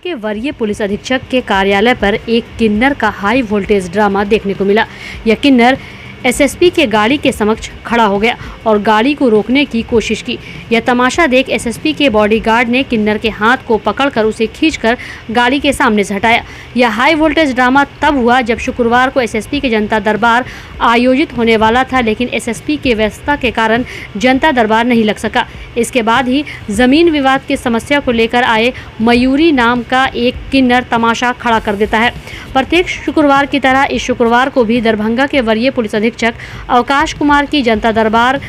के वरीय पुलिस अधीक्षक के कार्यालय पर एक किन्नर का हाई वोल्टेज ड्रामा देखने को मिला। यह किन्नर एसएसपी के गाड़ी के समक्ष खड़ा हो गया और गाड़ी को रोकने की कोशिश की। यह तमाशा देख एसएसपी के बॉडीगार्ड ने किन्नर के हाथ को पकड़कर उसे खींचकर गाड़ी के सामने से हटाया। यह हाई वोल्टेज ड्रामा तब हुआ जब शुक्रवार को एसएसपी के जनता दरबार आयोजित होने वाला था, लेकिन एसएसपी के व्यस्तता के कारण जनता दरबार नहीं लग सका। इसके बाद ही जमीन विवाद की समस्या को लेकर आए मयूरी नाम का एक किन्नर तमाशा खड़ा कर देता है। प्रत्येक शुक्रवार की तरह इस शुक्रवार को भी दरभंगा के वरीय पुलिस अधीक्षक अवकाश कुमार की जनता दरबार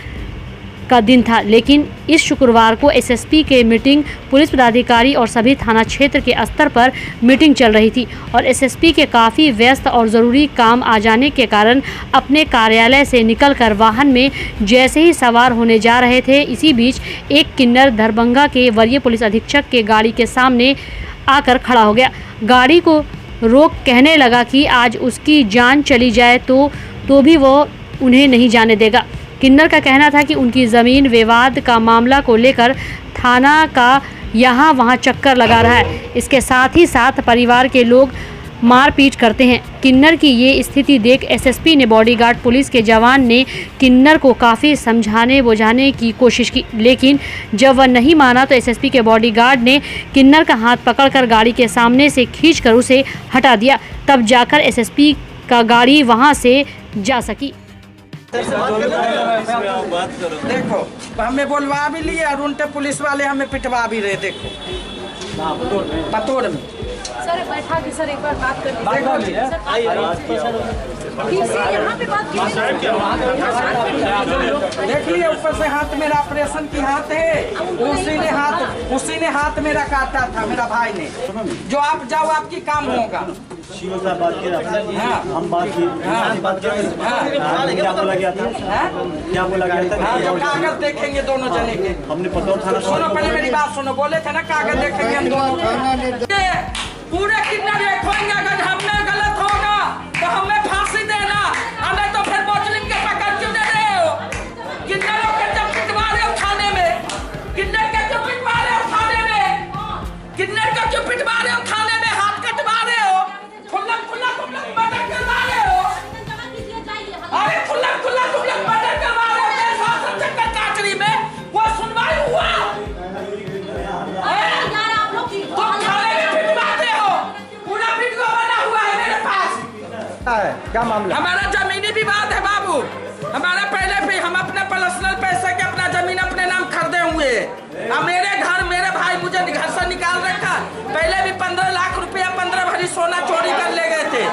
का दिन था, लेकिन इस शुक्रवार को एसएसपी के मीटिंग पुलिस पदाधिकारी और सभी थाना क्षेत्र के स्तर पर मीटिंग चल रही थी और एसएसपी के काफ़ी व्यस्त और ज़रूरी काम आ जाने के कारण अपने कार्यालय से निकलकर वाहन में जैसे ही सवार होने जा रहे थे, इसी बीच एक किन्नर दरभंगा के वरीय पुलिस अधीक्षक के गाड़ी के सामने आकर खड़ा हो गया। गाड़ी को रोक कहने लगा कि आज उसकी जान चली जाए तो भी वो उन्हें नहीं जाने देगा। किन्नर का कहना था कि उनकी ज़मीन विवाद का मामला को लेकर थाना का यहाँ वहाँ चक्कर लगा रहा है। इसके साथ ही साथ परिवार के लोग मारपीट करते हैं। किन्नर की ये स्थिति देख एसएसपी ने बॉडीगार्ड पुलिस के जवान ने किन्नर को काफ़ी समझाने बुझाने की कोशिश की, लेकिन जब वह नहीं माना तो एसएसपी के बॉडीगार्ड ने किन्नर का हाथ पकड़कर गाड़ी के सामने से खींचकर उसे हटा दिया। तब जाकर एसएसपी का गाड़ी वहां से जा सकी। देखो हमें बोलवा भी लिए और उनके पुलिस वाले हमें पिटवा भी रहे। देखो पतोड़ में सर बैठा के सर एक बार बात कर देख लिए ऊपर से हाथ मेरा ऑपरेशन की हाथ है, उसी ने हाथ मेरा काटा था मेरा भाई ने। जो आप जाओ आपकी काम होगा। हम बात की क्या बोला गया था जो कागज देखेंगे दोनों जने के। हमने पतोड़ थाना सुनो पहले मेरी बात सुनो, बोले थे ना कागज देखेंगे हम दोनों। पूरे कितना देखोगे, अगर हमें गलत होगा तो हमें फांसी देना, हमें तो फिर मुजरिम के पकड़ क्यों दे रहे हो? किन्नरों के जब पिटवा रहे हो थाने में, किन्नर के क्यों पिटवा रहे हो थाने में? किन्नर का क्यों पिटवा रहे हो थाने में? हाथ कटवा रहे हो, खुल्ला मर्डर करवा रहे हो। अरे खुल्ला मर्डर करवा रहे हो। शासन चक्कर काटरी में वो सुनवाई हुआ। क्या मामला? हमारा जमीनी विवाद है बाबू। हमारा पहले भी हम अपने पर्सनल पैसे के अपना जमीन अपने नाम खरीदे हुए। अब मेरे घर मेरे भाई मुझे घर से निकाल रखा। पहले भी 15 लाख रुपया 15 भरी सोना चोरी कर ले गए थे।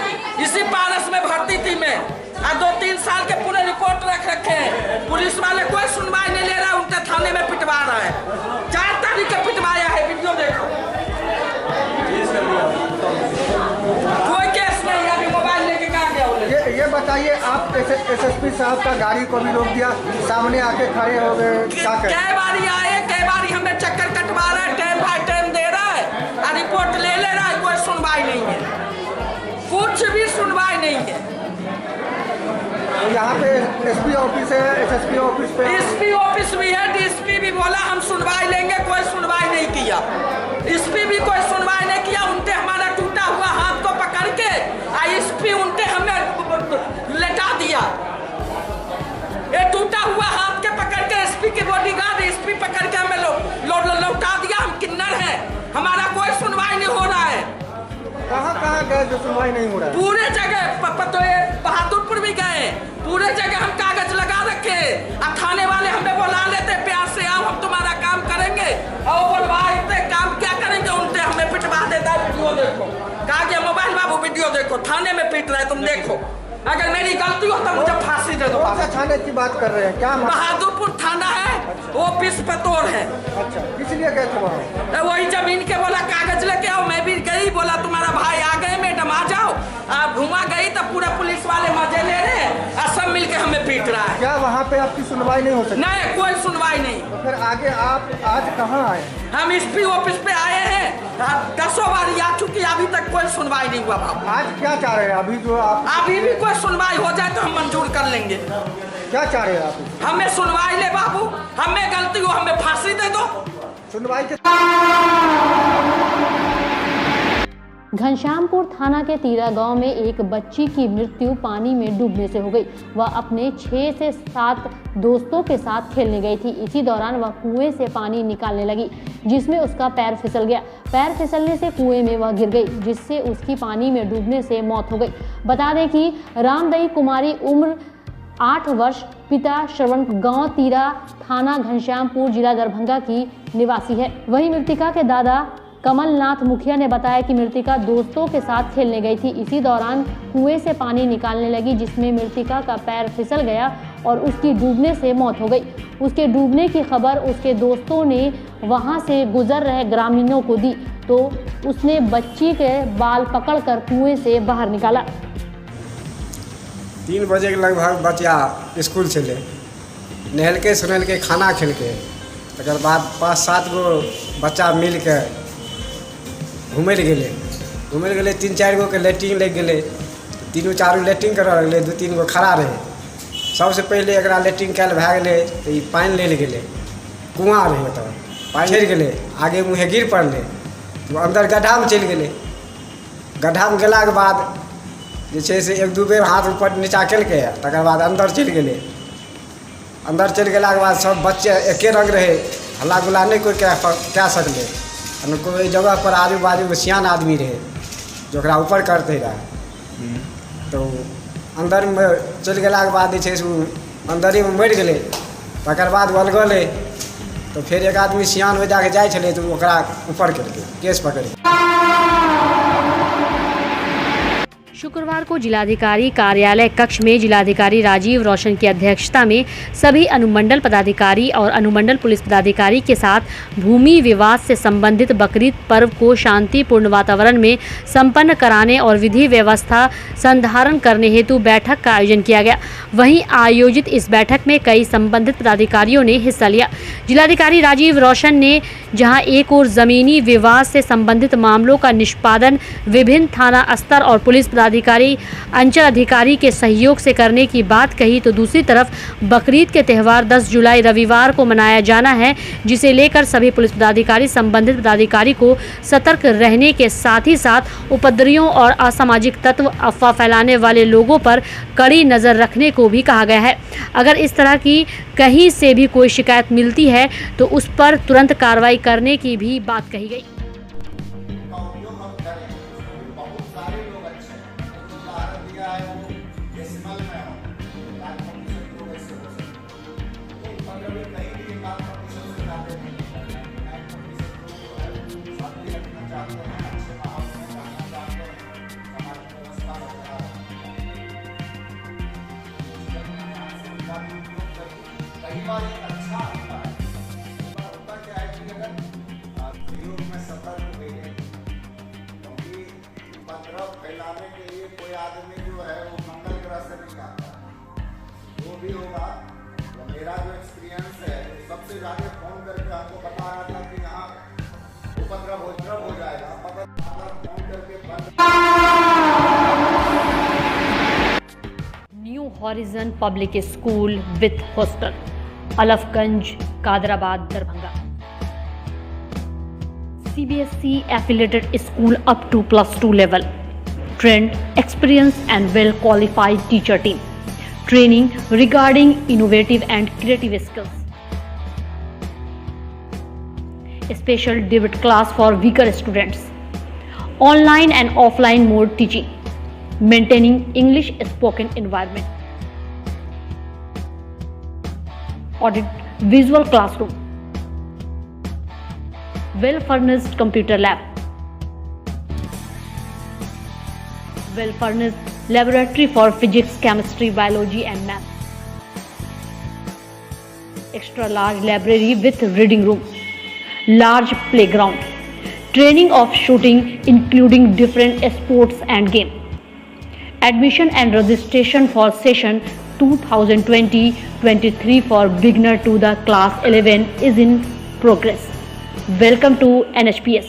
इसी पारस में भर्ती थी मैं। और 2-3 साल के पूरे रिपोर्ट रख रखे हैं। पुलिस वाले कोई सुनवाई नहीं ले रहा, उनके थाने में पिटवा रहा है। 4 तारीख के पिटवाया है, वीडियो देखो। कोई केस नहीं, अभी मोबाइल लेके कहाँ गया? ये बताइए, आप एसएसपी साहब का गाड़ी को भी रोक दिया, सामने आके खड़े हो गए, क्या करें? कई बारी आए, कई बारी हमें चक्कर कटवा रहा है, टाइम बाय टाइम दे रहा है और रिपोर्ट ले रहा है। कोई सुनवाई नहीं है, कुछ भी सुनवाई नहीं है। यहाँ पे एसपी ऑफिस है, एसएसपी ऑफिस पे एसपी ऑफिस भी है, डीएसपी भी बोला हम सुनवाई लेंगे, कोई सुनवाई नहीं किया। एसपी भी कोई सुनवाई नहीं किया। उनके हमारा टूटा हुआ हाथ को पकड़ के एसपी उनके हमें लेटा दिया। ये टूटा हुआ हाथ के पकड़ के एसपी के बॉडीगार्ड एसपी पकड़ के हमें लौटा दिया। हम किन्नर हैं, हमारा कोई सुनवाई नहीं हो रहा है। कहाँ गए जो सुनवाई नहीं हो रहा है? पूरे जगह बहादुरपुर भी गए, पूरे जगह हम कागज लगा रखे। अब थाने वाले हमें बुला लेते, प्यार से आओ हम तुम्हारा काम करेंगे, और बोलवाते काम क्या करेंगे? उनसे हमें पिटवा देता है। वीडियो देखो, कहा गया मोबाइल बाबू वीडियो देखो, थाने में पीट रहे तुम देखो। अगर मेरी गलती हो तो मुझे फांसी दे दो। कौन सा थाने की बात कर रहे हैं? क्या बहादुरपुर थाना है, ऑफिस पतोड़ है। अच्छा, इसलिए गए थे वहाँ? वही जमीन के बोला कागज लेके आओ, मैं भी गई, बोला तुम्हारा भाई आ गए मैडम आ जाओ। आप घुमा गई तो पूरा पुलिस वाले मजे ले रहे और सब मिलके हमें पीट रहा है। क्या वहाँ पे आपकी सुनवाई नहीं हो सकती? नहीं, कोई सुनवाई नहीं। तो फिर आगे आप आज कहाँ आए? हम एसपी ऑफिस पे आए हैं, 10 बार आ चुकी, अभी तक कोई सुनवाई नहीं हुआ बाबू। आज क्या चाह रहे हैं? अभी जो आप अभी भी कोई सुनवाई हो जाए तो हम मंजूर कर लेंगे। क्या चाह रहे हैं आप? हमें सुनवाई ले बाबू, हमें गलती हो हमें फांसी दे दो। सुनवाई के घनश्यामपुर थाना के तीरा गांव में एक बच्ची की मृत्यु पानी में डूबने से हो गई। वह अपने 6 से 7 दोस्तों के साथ खेलने गई थी। इसी दौरान वह कुएं से पानी निकालने लगी, जिसमें उसका पैर फिसल गया। पैर फिसलने से कुएं में वह गिर गई, जिससे उसकी पानी में डूबने से मौत हो गई। बता दें कि रामदई कुमारी उम्र 8 वर्ष, पिता श्रवण, गांव तीरा, थाना घनश्यामपुर, जिला दरभंगा की निवासी है। वहीं मृतिका के दादा कमलनाथ मुखिया ने बताया कि मृतिका दोस्तों के साथ खेलने गई थी। इसी दौरान कुएं से पानी निकालने लगी, जिसमें मृतिका का पैर फिसल गया और उसकी डूबने से मौत हो गई। उसके डूबने की खबर उसके दोस्तों ने वहां से गुजर रहे ग्रामीणों को दी, तो उसने बच्ची के बाल पकड़कर कुएं से बाहर निकाला। 3 बजे के लगभग बच्चा स्कूल चले, नहल के सुनल के खाना खेल के, तकर बाद 5-7 गो बच्चा मिल के घूमय गेले 3-4 गो के लैट्रिन लग गए। 3-4 लैट्रिन कर लगले, 2-3 गो खड़ा रहे। सबसे पहले एक लैट्रिन कैल भए गए तो ये पानी ले गेले, कुआँ रहे तो पानी चढ़ि गए, आगे मुँहे गिर पड़ले तो अंदर गड्ढा में चलि गए। गड्ढा में गेला के बाद जे से 1-2 बेर हाथ ऊपर नीचा केलकै, तकर बाद अंदर चलि गए। अंदर चलि गेला के बाद सब बच्चे एके रंग रहे, हल्ला गुल्ला नहीं कोई कह सकले। कोई जगह पर आजू बाजू में सियान आदमी रहे जो ऊपर करते रहे, तो अंदर में चलि गेला के बाद जे अंदर में मरि गए। तकर बाद अलगले तो फिर एक आदमी सियान हो जाके जाइ छलै तो ओकरा ऊपर केलकै, केस पकड़ि। शुक्रवार को जिलाधिकारी कार्यालय कक्ष में जिलाधिकारी राजीव रोशन की अध्यक्षता में सभी अनुमंडल पदाधिकारी और अनुमंडल पुलिस पदाधिकारी के साथ भूमि विवाद से संबंधित बकरीद पर्व को शांतिपूर्ण वातावरण में संपन्न कराने और विधि व्यवस्था संधारण करने हेतु बैठक का आयोजन किया गया। वहीं आयोजित इस बैठक में कई संबंधित पदाधिकारियों ने हिस्सा लिया। जिलाधिकारी राजीव रोशन ने जहां एक ओर जमीनी विवाद से संबंधित मामलों का निष्पादन विभिन्न थाना स्तर और पुलिस पदाधिकारी, अंचल अधिकारी के सहयोग से करने की बात कही, तो दूसरी तरफ बकरीद के त्यौहार 10 जुलाई रविवार को मनाया जाना है, जिसे लेकर सभी पुलिस पदाधिकारी संबंधित पदाधिकारी को सतर्क रहने के साथ ही साथ उपद्रवियों और असामाजिक तत्व, अफवाह फैलाने वाले लोगों पर कड़ी नज़र रखने को भी कहा गया है। अगर इस तरह की कहीं से भी कोई शिकायत मिलती है तो उस पर तुरंत कार्रवाई करने की भी बात कही गई। कई बार एक अच्छा होता है, होता क्या है कि अगर सहयोग में सफल हुए, क्योंकि उपद्रव फैलाने के लिए कोई आदमी जो है वो मंगल ग्रह से नहीं आता, वो भी होगा। तो मेरा जो एक्सपीरियंस है, सबसे ज़्यादा फोन करके हमको बता रहा था कि यहाँ उपद्रव हो जाएगा, फोन करके new horizon public school with hostel, Alafganj, Kadarabad, Darbhanga. CBSE affiliated school up to +2 level. Trained, experienced and well qualified teacher team. Training regarding innovative and creative skills. Special debate class for weaker students. Online and offline mode teaching. Maintaining English spoken environment. Audit visual classroom. Well furnished computer lab. Well furnished laboratory for physics, chemistry, biology and math. Extra large library with reading room. Large playground. Training of shooting including different sports and game. Admission and registration for session 2020-23 for beginner to the class 11 is in progress. Welcome to NHPS.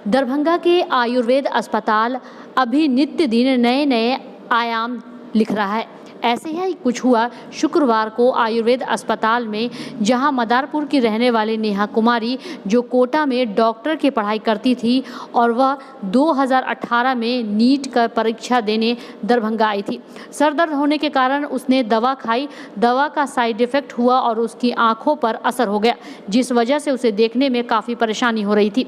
Darbhanga के आयुर्वेद अस्पताल अभी नित्य दिन नए नए आयाम लिख रहा है। ऐसे ही कुछ हुआ शुक्रवार को आयुर्वेद अस्पताल में, जहां मदारपुर की रहने वाली नेहा कुमारी, जो कोटा में डॉक्टर की पढ़ाई करती थी और वह 2018 में नीट का परीक्षा देने दरभंगा आई थी। सर दर्द होने के कारण उसने दवा खाई। दवा का साइड इफेक्ट हुआ और उसकी आंखों पर असर हो गया, जिस वजह से उसे देखने में काफ़ी परेशानी हो रही थी।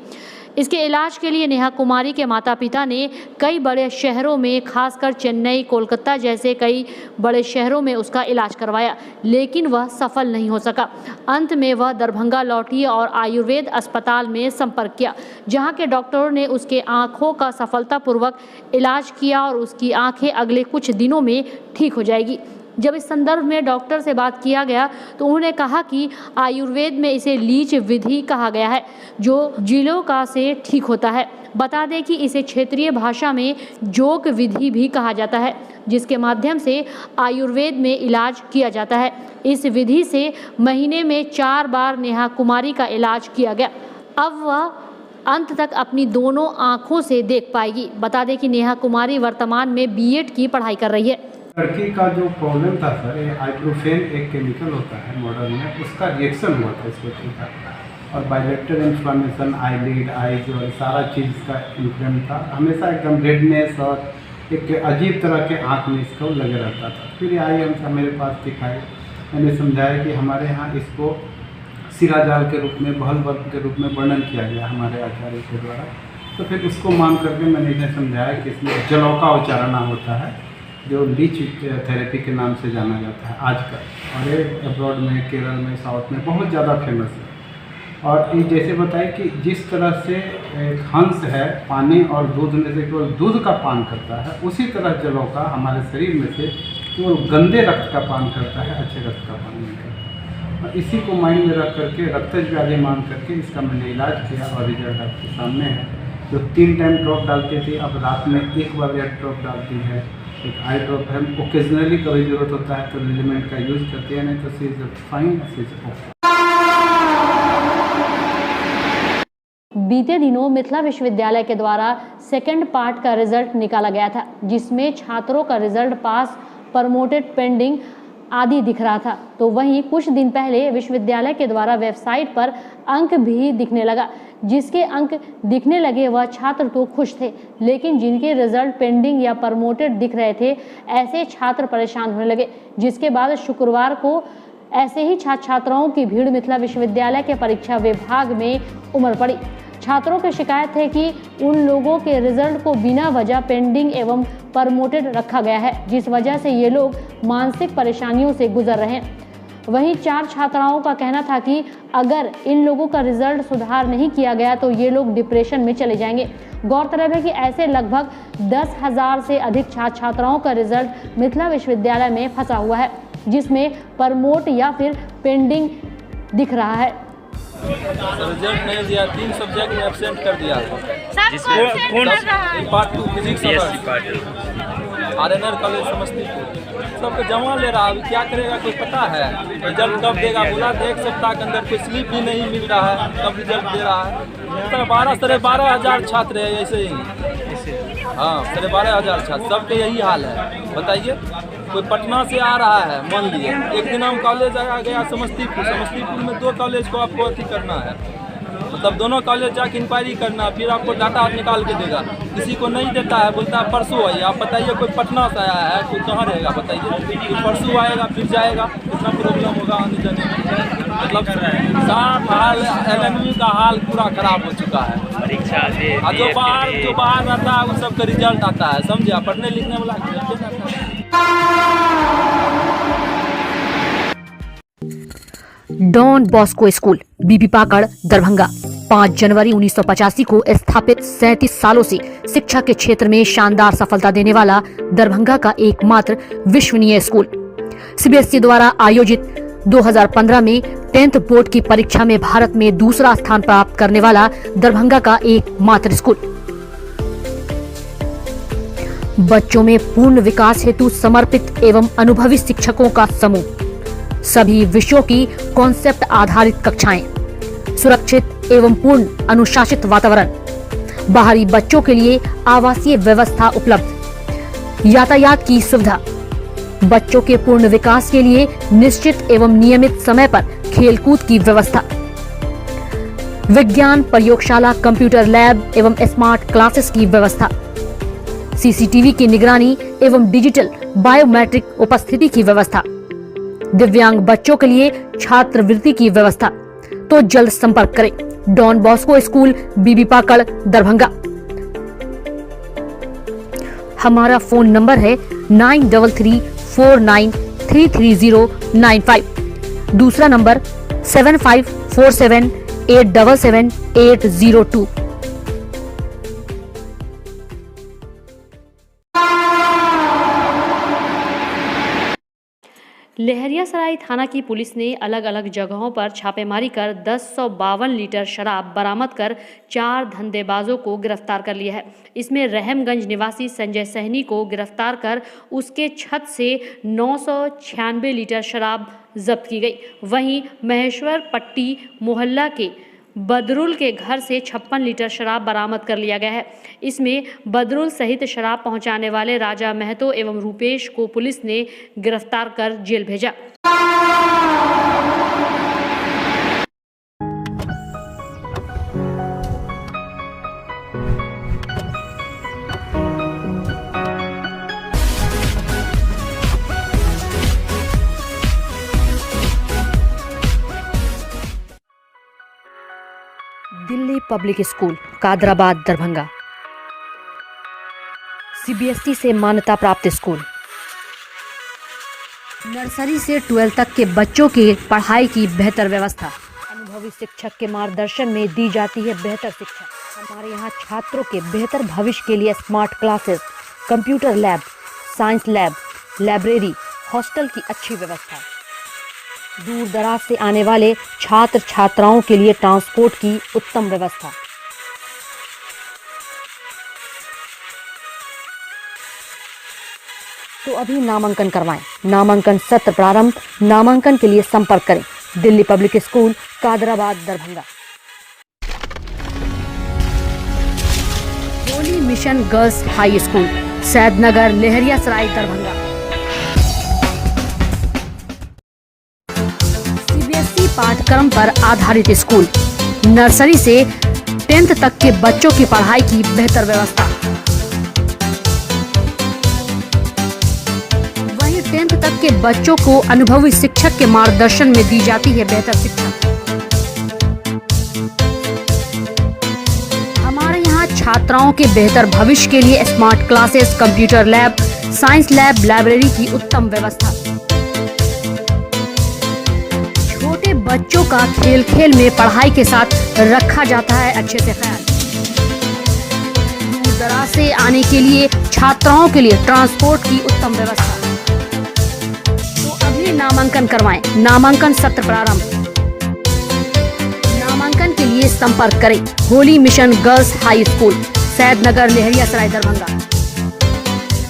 इसके इलाज के लिए नेहा कुमारी के माता पिता ने कई बड़े शहरों में, खासकर चेन्नई, कोलकाता जैसे कई बड़े शहरों में उसका इलाज करवाया, लेकिन वह सफल नहीं हो सका। अंत में वह दरभंगा लौटी और आयुर्वेद अस्पताल में संपर्क किया, जहां के डॉक्टरों ने उसके आंखों का सफलतापूर्वक इलाज किया और उसकी आंखें अगले कुछ दिनों में ठीक हो जाएगी। जब इस संदर्भ में डॉक्टर से बात किया गया तो उन्होंने कहा कि आयुर्वेद में इसे लीच विधि कहा गया है, जो जीलोका से ठीक होता है। बता दें कि इसे क्षेत्रीय भाषा में जोग विधि भी कहा जाता है, जिसके माध्यम से आयुर्वेद में इलाज किया जाता है। इस विधि से महीने में 4 बार नेहा कुमारी का इलाज किया गया। अब वह अंत तक अपनी दोनों आँखों से देख पाएगी। बता दें कि नेहा कुमारी वर्तमान में B.Ed की पढ़ाई कर रही है। लड़की का जो प्रॉब्लम था सर, ये आइब्रोफेन एक केमिकल होता है मॉडर्न में, उसका रिएक्शन हुआ था इस बच्चे का, और बायलेटरल इन्फ्लामेशन, आईलिड, आईज और सारा चीज़ का इन्फ्लेम था। हमेशा एकदम रेडनेस और एक अजीब तरह के आँख में इसका लगे रहता था। फिर आई हम मेरे पास दिखाई, मैंने समझाया कि हमारे यहाँ इसको सिराजाल के रूप में, बहल वर्ग के रूप में वर्णन किया गया हमारे आचार्य के द्वारा। तो फिर उसको मान करके मैंने इन्हें समझाया कि इसमें जलौका उच्चारणा होता है, जो लीच थेरेपी के नाम से जाना जाता है आजकल, और ये अब्रॉड में, केरल में, साउथ में बहुत ज़्यादा फेमस है। और ये जैसे बताए कि जिस तरह से एक हंस है पानी और दूध में से केवल दूध का पान करता है, उसी तरह जलौका हमारे शरीर में से केवल गंदे रक्त का पान करता है, अच्छे रक्त का पान नहीं करता। और इसी को माइंड में रख करके, रक्तज व्याधि मान करके इसका मैंने इलाज किया और रिजल्ट आपके सामने है। जो 3 टाइम ड्रॉप डालती थी, अब रात में 1 बार या ड्रॉप डालती है। एक आई ड्रॉप है, ओकेजनली कभी ज़रूरत होता है तो लिलिमेंट का यूज़ करती है, नहीं तो she is fine, she is okay. बीते दिनों मिथिला विश्वविद्यालय के द्वारा सेकंड पार्ट का रिजल्ट निकाला गया था, जिसमें छात्रों का रिजल्ट पास, प्रमोटेड, पेंडिंग आदि दिख रहा था। तो वहीं कुछ दिन पहले विश्वविद्यालय के द्वारा वेबसाइट पर अंक भी दिखने लगा। जिसके अंक दिखने लगे वह छात्र तो खुश थे, लेकिन जिनके रिजल्ट पेंडिंग या प्रमोटेड दिख रहे थे, ऐसे छात्र परेशान होने लगे। जिसके बाद शुक्रवार को ऐसे ही छात्र छात्राओं की भीड़ मिथिला विश्वविद्यालय के परीक्षा विभाग में उमड़ पड़ी। छात्रों की शिकायत है कि उन लोगों के रिजल्ट को बिना वजह पेंडिंग एवं प्रमोटेड रखा गया है, जिस वजह से ये लोग मानसिक परेशानियों से गुजर रहे हैं। वहीं 4 छात्राओं का कहना था कि अगर इन लोगों का रिजल्ट सुधार नहीं किया गया तो ये लोग डिप्रेशन में चले जाएंगे। गौरतलब है कि ऐसे लगभग 10,000 से अधिक छात्र छात्राओं का रिजल्ट मिथिला विश्वविद्यालय में फंसा हुआ है, जिसमें प्रमोट या फिर पेंडिंग दिख रहा है। रिजल्ट नहीं दिया, 3 सब्जेक्ट में एब्सेंट कर दिया। Part 2 physics, RNR college Samastipur सबको जमा ले रहा है। अभी क्या करेगा कोई पता है? रिजल्ट कब देगा? बोला था 1 सप्ताह के अंदर, कोई स्लिप भी नहीं मिल रहा है, कब रिजल्ट दे रहा है। 12,500 छात्र है ऐसे ही। हाँ, 12,500 छात्र, सबके यही हाल है। बताइए, कोई पटना से आ रहा है, मान लिए एक दिन हम कॉलेज आया गया समस्तीपुर में 2 कॉलेज को आपको अथी करना है, मतलब दोनों कॉलेज जाके इंक्वायरी करना, फिर आपको डाटा निकाल के देगा। किसी को नहीं देता है, बोलता है परसों आइए। आप बताइए, कोई पटना से आया है, कोई कहाँ रहेगा? बताइए, कोई परसों आएगा फिर जाएगा, कितना प्रॉब्लम होगा आने जाने में। मतलब साफ हाल, LMU का हाल पूरा खराब हो चुका है। परीक्षा जो बाहर रहता है, उन सबका रिजल्ट आता है, समझे? पढ़ने लिखने वाला रिजल्ट आता है। डॉन बॉस्को स्कूल, बीबी पाकड़, दरभंगा। 5 जनवरी 1985 को स्थापित 37 सालों से शिक्षा के क्षेत्र में शानदार सफलता देने वाला दरभंगा का एकमात्र विश्वसनीय स्कूल। CBSE द्वारा आयोजित 2015 में 10th बोर्ड की परीक्षा में भारत में दूसरा स्थान प्राप्त करने वाला दरभंगा का एकमात्र स्कूल। बच्चों में पूर्ण विकास हेतु समर्पित एवं अनुभवी शिक्षकों का समूह, सभी विषयों की कॉन्सेप्ट आधारित कक्षाएं, सुरक्षित एवं पूर्ण अनुशासित वातावरण, बाहरी बच्चों के लिए आवासीय व्यवस्था उपलब्ध, यातायात की सुविधा, बच्चों के पूर्ण विकास के लिए निश्चित एवं नियमित समय पर खेलकूद की व्यवस्था, विज्ञान प्रयोगशाला, कंप्यूटर लैब एवं स्मार्ट क्लासेस की व्यवस्था, सीसीटीवी की निगरानी एवं डिजिटल बायोमेट्रिक उपस्थिति की व्यवस्था, दिव्यांग बच्चों के लिए छात्रवृत्ति की व्यवस्था। तो जल्द संपर्क करें डॉन बॉस्को स्कूल, बीबी पाकड़, दरभंगा। हमारा फोन नंबर है 9334933095। दूसरा नंबर 7547877802। लहरियासराय थाना की पुलिस ने अलग अलग जगहों पर छापेमारी कर 1052 लीटर शराब बरामद कर 4 धंधेबाजों को गिरफ्तार कर लिया है। इसमें रहमगंज निवासी संजय सहनी को गिरफ्तार कर उसके छत से 996 लीटर शराब जब्त की गई। वहीं महेश्वर पट्टी मोहल्ला के बदरुल के घर से 56 लीटर शराब बरामद कर लिया गया है। इसमें बदरुल सहित शराब पहुंचाने वाले राजा महतो एवं रूपेश को पुलिस ने गिरफ्तार कर जेल भेजा। Delhi public school, Kadrabad, Darbhanga. CBSE से मान्यता प्राप्त स्कूल। नर्सरी से 12 तक के बच्चों की पढ़ाई की बेहतर व्यवस्था। अनुभवी शिक्षक के मार्गदर्शन में दी जाती है बेहतर शिक्षा। हमारे यहाँ छात्रों के बेहतर भविष्य के लिए smart classes, computer lab, science lab, library, hostel की अच्छी व्यवस्था। दूर दराज से आने वाले छात्र छात्राओं के लिए ट्रांसपोर्ट की उत्तम व्यवस्था। तो अभी नामांकन करवाएं। नामांकन सत्र प्रारंभ। नामांकन के लिए संपर्क करें Delhi public school, Kadrabad, Darbhanga. Holy mission girls high school, Saidnagar, Laheriasarai, Darbhanga. CBSE पाठ्यक्रम पर आधारित स्कूल। नर्सरी से 10th तक के बच्चों की पढ़ाई की बेहतर व्यवस्था। वहीं 10th तक के बच्चों को अनुभवी शिक्षक के मार्गदर्शन में दी जाती है बेहतर शिक्षा। हमारे यहाँ छात्राओं के बेहतर भविष्य के लिए smart classes, computer lab, science lab, library की उत्तम व्यवस्था। छोटे बच्चों का खेल खेल में पढ़ाई के साथ रखा जाता है अच्छे से ख्याल। दूर दराज से आने के लिए छात्राओं के लिए ट्रांसपोर्ट की उत्तम व्यवस्था। तो अभी नामांकन करवाएं। नामांकन सत्र प्रारंभ। नामांकन के लिए संपर्क करें Holi mission girls high school, Saidnagar, Laheriasarai, Darbhanga.